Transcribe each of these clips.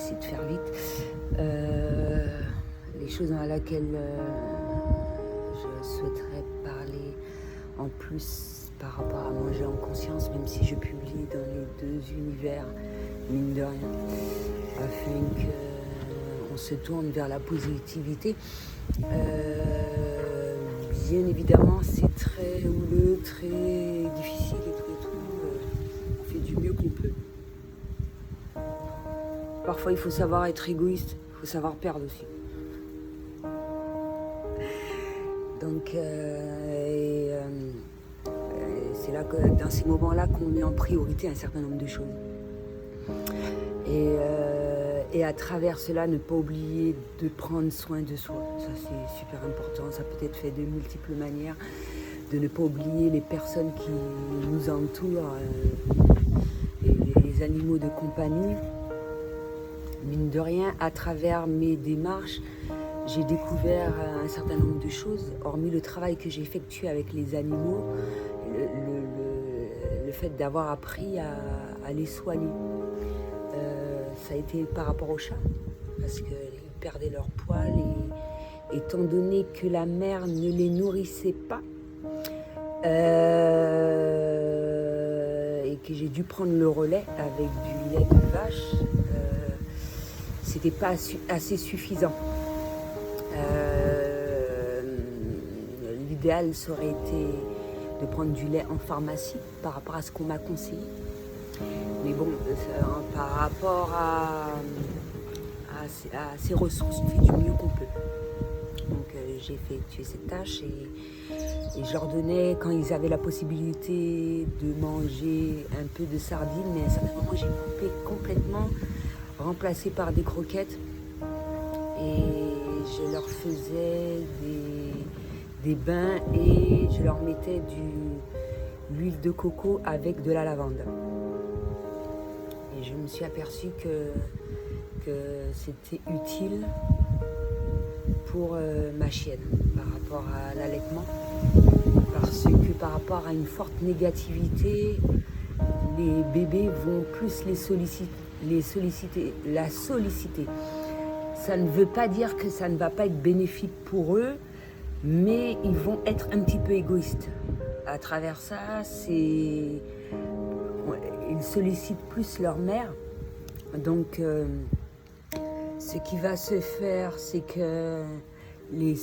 essayer de faire vite. Les choses dans lesquelles je souhaiterais parler en plus par rapport à manger en conscience, même si je publie dans les deux univers, mine de rien, afin qu'on se tourne vers la positivité. Bien évidemment, c'est très houleux, très difficile et tout. On fait du mieux qu'on peut. Parfois, il faut savoir être égoïste, il faut savoir perdre aussi. Donc, c'est là que, dans ces moments-là, qu'on met en priorité un certain nombre de choses. Et à travers cela, ne pas oublier de prendre soin de soi. Ça, c'est super important. Ça peut être fait de multiples manières. De ne pas oublier les personnes qui nous entourent, et les animaux de compagnie. Mine de rien, à travers mes démarches, j'ai découvert un certain nombre de choses, hormis le travail que j'ai effectué avec les animaux, le fait d'avoir appris à les soigner. Ça a été par rapport aux chats, parce qu'ils perdaient leur poil, et étant donné que la mère ne les nourrissait pas, et que j'ai dû prendre le relais avec du lait de vache, c'était pas assez suffisant. L'idéal ça aurait été de prendre du lait en pharmacie par rapport à ce qu'on m'a conseillé. Mais bon, par rapport à ces ressources, on fait du mieux qu'on peut. Donc j'ai effectué cette tâche et je leur donnais, quand ils avaient la possibilité de manger un peu de sardines, mais à un certain moment j'ai coupé complètement, remplacé par des croquettes, et je leur faisais des bains et je leur mettais de l'huile de coco avec de la lavande. Et je me suis aperçue que c'était utile pour ma chienne par rapport à l'allaitement, parce que par rapport à une forte négativité, les bébés vont plus la solliciter. Ça ne veut pas dire que ça ne va pas être bénéfique pour eux, mais ils vont être un petit peu égoïstes. À travers ça, ils sollicitent plus leur mère. Donc, ce qui va se faire, c'est que les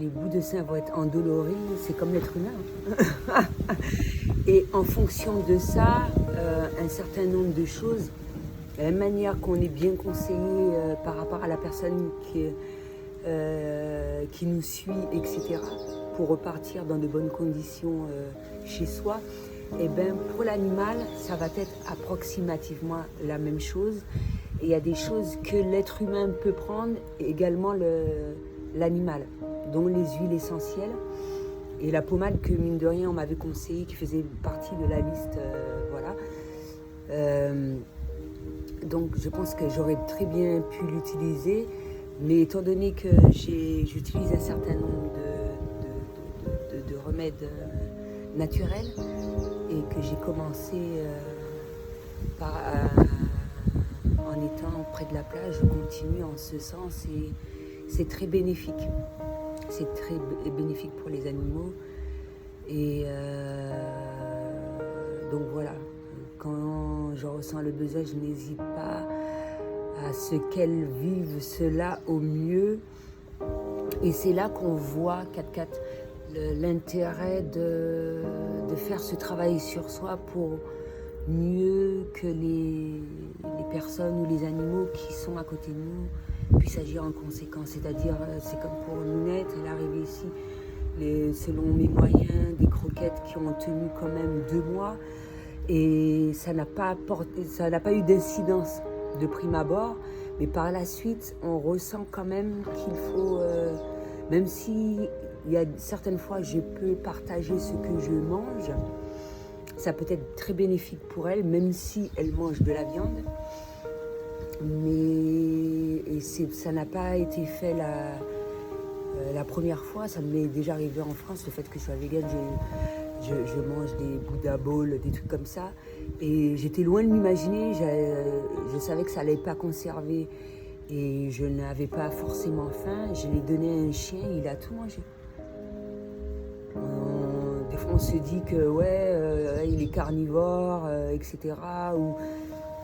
bouts de sein vont être endoloris. C'est comme l'être humain. Et en fonction de ça, un certain nombre de choses, de la même manière qu'on est bien conseillé par rapport à la personne qui nous suit, etc., pour repartir dans de bonnes conditions chez soi, et bien pour l'animal, ça va être approximativement la même chose. Et il y a des choses que l'être humain peut prendre, et également l'animal, dont les huiles essentielles. Et la pommade que, mine de rien, on m'avait conseillé, qui faisait partie de la liste, voilà. Donc je pense que j'aurais très bien pu l'utiliser, mais étant donné que j'utilise un certain nombre de remèdes naturels, et que j'ai commencé en étant près de la plage, je continue en ce sens, et c'est très bénéfique. C'est très bénéfique pour les animaux. Et donc voilà, quand je ressens le besoin, je n'hésite pas à ce qu'elles vivent cela au mieux. Et c'est là qu'on voit l'intérêt de faire ce travail sur soi pour mieux que les personnes ou les animaux qui sont à côté de nous puissent agir en conséquence. C'est-à-dire, c'est comme pour Ninette, elle est arrivée ici, selon mes moyens, des croquettes qui ont tenu quand même 2 mois, et ça n'a pas eu d'incidence de prime abord, mais par la suite, on ressent quand même qu'il faut, même si il y a certaines fois je peux partager ce que je mange, ça peut être très bénéfique pour elle, même si elle mange de la viande. Mais ça n'a pas été fait La première fois, ça m'est déjà arrivé en France, le fait que je sois végane, je mange des Buddha Bowls, des trucs comme ça. Et j'étais loin de m'imaginer, je savais que ça allait pas conserver et je n'avais pas forcément faim. Je l'ai donné à un chien, il a tout mangé. Des fois on se dit que ouais, il est carnivore, etc. Ou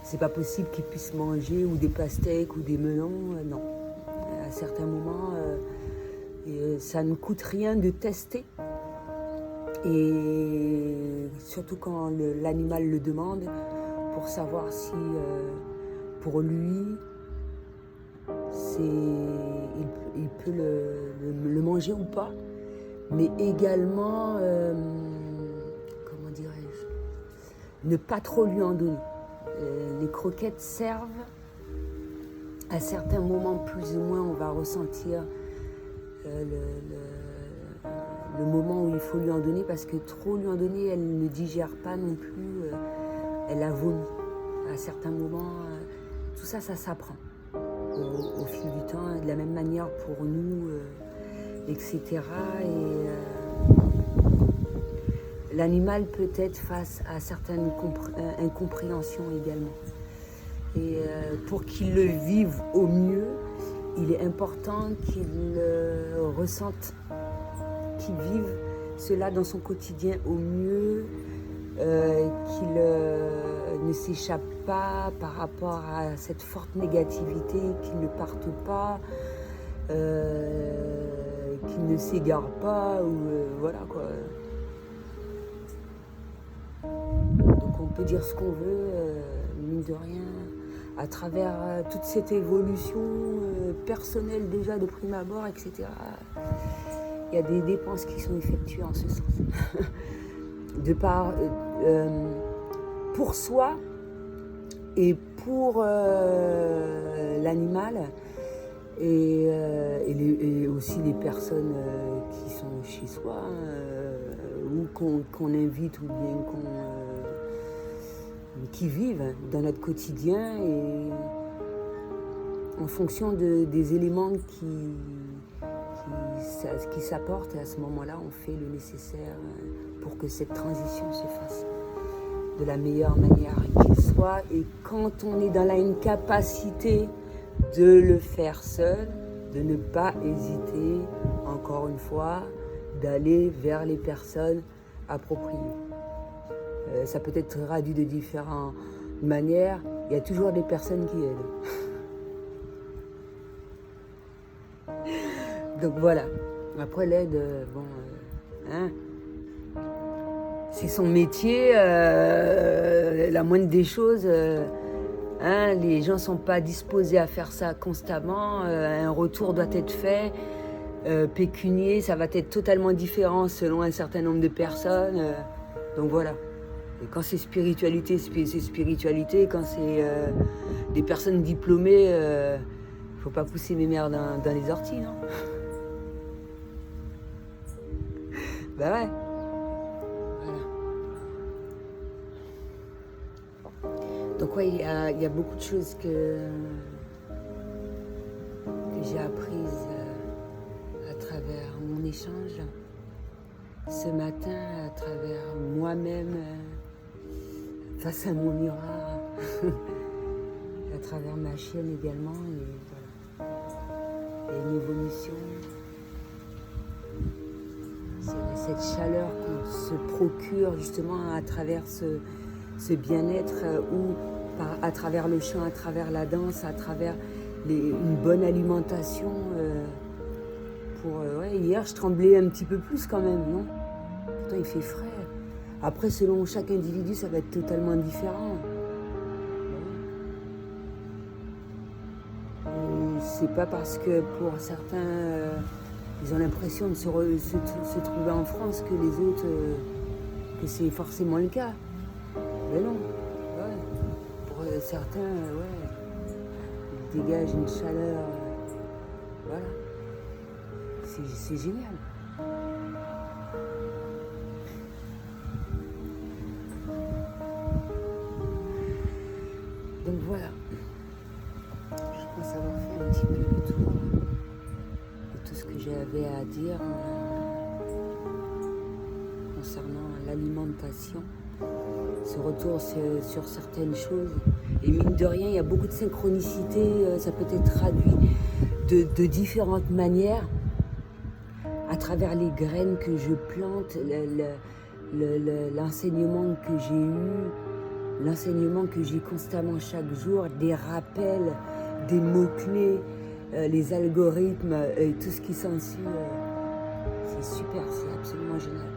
c'est pas possible qu'il puisse manger ou des pastèques ou des melons. Non. À certains moments, ça ne coûte rien de tester. Et surtout quand l'animal le demande, pour savoir si pour lui, il peut le manger ou pas. Mais également, comment dirais-je, ne pas trop lui en donner. Les croquettes servent, à certains moments plus ou moins, on va ressentir le moment où il faut lui en donner, parce que trop lui en donner, elle ne digère pas non plus, elle a vomi. À certains moments, tout ça, ça s'apprend au fil du temps, de la même manière pour nous, etc. Et l'animal peut être face à certaines incompréhensions également. Et pour qu'il le vive au mieux, il est important qu'il ressente, qu'il vive cela dans son quotidien au mieux, qu'il ne s'échappe pas par rapport à cette forte négativité, qu'il ne parte pas, qu'il ne s'égare pas, ou voilà quoi. Donc on peut dire ce qu'on veut, mine de rien, à travers toute cette évolution personnelle déjà de prime abord, etc. Il y a des dépenses qui sont effectuées en ce sens. De part pour soi et pour l'animal et aussi les personnes qui sont chez soi, ou qu'on invite, ou bien qui vivent dans notre quotidien, et en fonction des éléments qui s'apportent, et à ce moment-là on fait le nécessaire pour que cette transition se fasse de la meilleure manière qu'il soit. Et quand on est dans l'incapacité de le faire seul, de ne pas hésiter, encore une fois, d'aller vers les personnes appropriées. Ça peut être traduit de différentes manières, il y a toujours des personnes qui aident. Donc voilà. Après l'aide, c'est son métier, la moindre des choses. Les gens ne sont pas disposés à faire ça constamment. Un retour doit être fait. Pécunier, ça va être totalement différent selon un certain nombre de personnes. Donc voilà. Et quand c'est spiritualité, c'est spiritualité. Quand c'est des personnes diplômées, faut pas pousser mes mères dans les orties, non? Bah ouais. Voilà. Donc ouais, il y a beaucoup de choses que j'ai apprises à travers mon échange ce matin, à travers moi-même, face à mon miroir, à travers ma chienne également, et voilà. Il y a une évolution. C'est cette chaleur qu'on se procure justement à travers ce bien-être, ou à travers le chant, à travers la danse, à travers une bonne alimentation. Hier, je tremblais un petit peu plus quand même, non? Pourtant, il fait frais. Après, selon chaque individu, ça va être totalement différent. Et c'est pas parce que pour certains, ils ont l'impression de se trouver en France que les autres, que c'est forcément le cas. Mais non. Ouais. Pour certains, ils dégagent une chaleur. Voilà. C'est génial. Donc voilà. Je pense avoir fait un petit peu le tour de tout ce que j'ai à j'avais à dire concernant l'alimentation, ce retour sur certaines choses. Et mine de rien, il y a beaucoup de synchronicité, ça peut être traduit de différentes manières à travers les graines que je plante, l'enseignement que j'ai eu, l'enseignement que j'ai constamment chaque jour, des rappels, des mots-clés, les algorithmes et tout ce qui s'ensuit. C'est super, c'est absolument génial.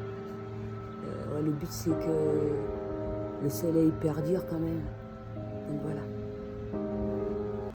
Ouais, le but c'est que le soleil perdure quand même. Donc voilà.